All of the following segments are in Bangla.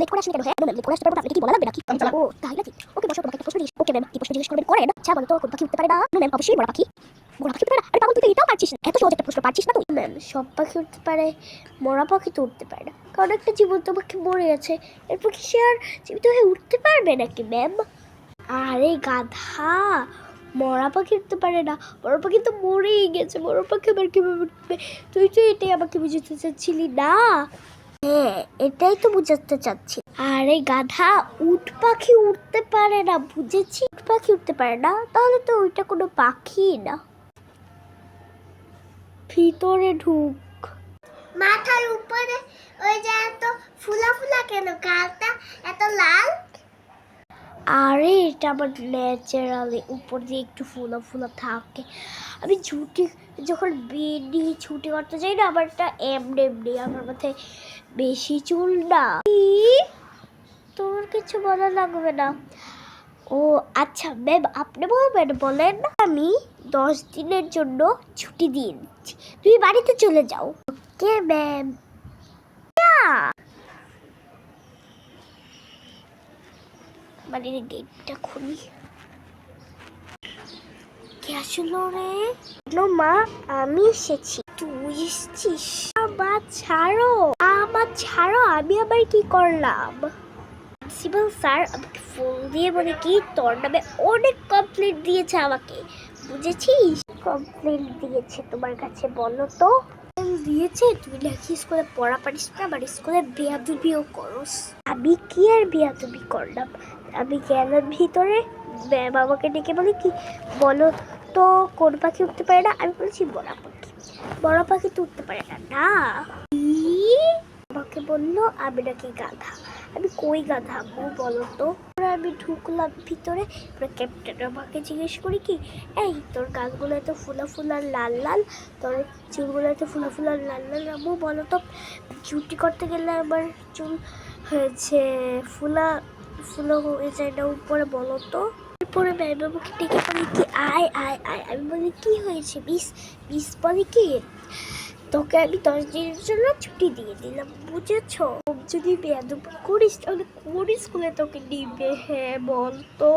লেট করে আসলে কেন? হ্যাঁ ম্যাম, লেট করে আসতে পারবো, আপনাকে কি বলা লাগবে নাকি? ও তাই নাকি? ওকে বসো, তোমাকে একটা প্রশ্ন জিজ্ঞেস। ওকে ম্যাম, কি প্রশ্ন জিজ্ঞেস করবেন করেন। আচ্ছা বলো তো, কোন পাখি উঠতে পারে না? নো ম্যাম, অবশ্যই বড় পাখি। বড় পাখি উঠতে পারে না? আরে পাগল, তুই তো এটাও পারছিস না। এত সহজ একটা প্রশ্ন পারছিস না তুই? ম্যাম, সব পাখি উঠতে পারে, মরা পাখি তো উঠতে পারে না, কারণ একটা জীবন্ত পাখি মরে গেছে, এরপর কি সে আর জীবিত হয়ে উঠতে পারবে নাকি ম্যাম? আরে গাধা, মরা পাখি উঠতে পারে না, মরা পাখি তো মরেই গেছে, মরা পাখি আবার কিভাবে উঠবে? তুই তো এটাই আমাকে বুঝাতে চাচ্ছিলি না? হ্যাঁ, এটাই তো বুঝাতে চাচ্ছি। আরে গাধা, উট পাখি উঠতে পারে না, বুঝেছি। উট পাখি উঠতে পারে না, তাহলে তো ওইটা কোনো পাখি না। ভিতরে ঢুক। মাথার উপরে ওই যে এত ফুলা ফুলা কেন, গালটা এত লাল? আরে এটা আমার ন্যাচারালি উপর দিয়ে একটু ফুলা ফুলা থাকে। আমি ছুটি যখন বেডি ছুটি করতে যাই না, আমার একটা এমনি এমনি আমার মাথায় বেশি চুল না। তোর কিছু বলা লাগবে না। ও আচ্ছা ম্যাম, আপনি বলবেন, বলেন। আমি 10 দিনের জন্য ছুটি দিয়ে দিচ্ছি, তুমি বাড়িতে চলে যাও। Okay ma'am. বাড়ির গেটটা খুলি। কে আসলো রে? মা, আমি এসেছি। তুই এসেছিস? আমার ছাড়ো, আমার ছাড়ো, আমি আবার কি করলাম? প্রিন্সিপাল স্যার আমাকে ফোন দিয়ে বলে কি তোর নামে অনেক কমপ্লেন্ট দিয়েছে আমাকে, বুঝেছিস? কমপ্লেন্ট দিয়েছে তোমার কাছে, বলো তো। দিয়েছে তুই নাকি স্কুলে পড়া পারিস না, আবার স্কুলে বেয়াদবিও করস। আমি কি আর বেয়াদবি করলাম? আমি গেলাম ভিতরে, ম্যাম আমাকে ডেকে বলে কি, বলো তো কোন পাখি উঠতে পারে না? আমি বলেছি বড় পাখি। বড় পাখি তো উঠতে পারে না। না, আমাকে বললো আমি নাকি গাধা। আমি কই গাধা বলো তো? আমি ঢুকলাম ভিতরে, ক্যাপ্টেন আমাকে জিজ্ঞেস করি কি, এই তোর গালগুলো এত ফুলা ফুলা লাল লাল, তোর চুলগুলো এত ফুলা ফুলা লাল লাল, আম্মু বলো তো ছুটি করতে গেলে আমার চুল হয়েছে ফুলা ফুলা হয়ে যায় না উপরে, বলো তো? এরপরে ম্যাম আমাকে ডেকে বলি কি, আয় আয় আয়। আমি বলি কি হয়েছে মিস? মিস বলে কি, তোকে আমি 10 দিনের জন্য ছুটি দিয়ে দিলাম, বুঝেছো? যদি বেয়াদবি করিস তাহলে কোন স্কুলে তোকে নিবে? হ্যাঁ বলতো।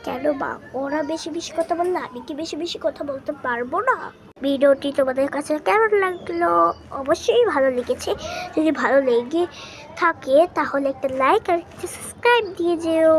কেন মা, ওরা বেশি বেশি কথা বললে আমি কি বেশি বেশি কথা বলতে পারবো না? ভিডিওটি তোমাদের কাছে কেমন লাগলো? অবশ্যই ভালো লেগেছে। যদি ভালো লেগে থাকে তাহলে একটা লাইক আর একটা সাবস্ক্রাইব দিয়ে যেও।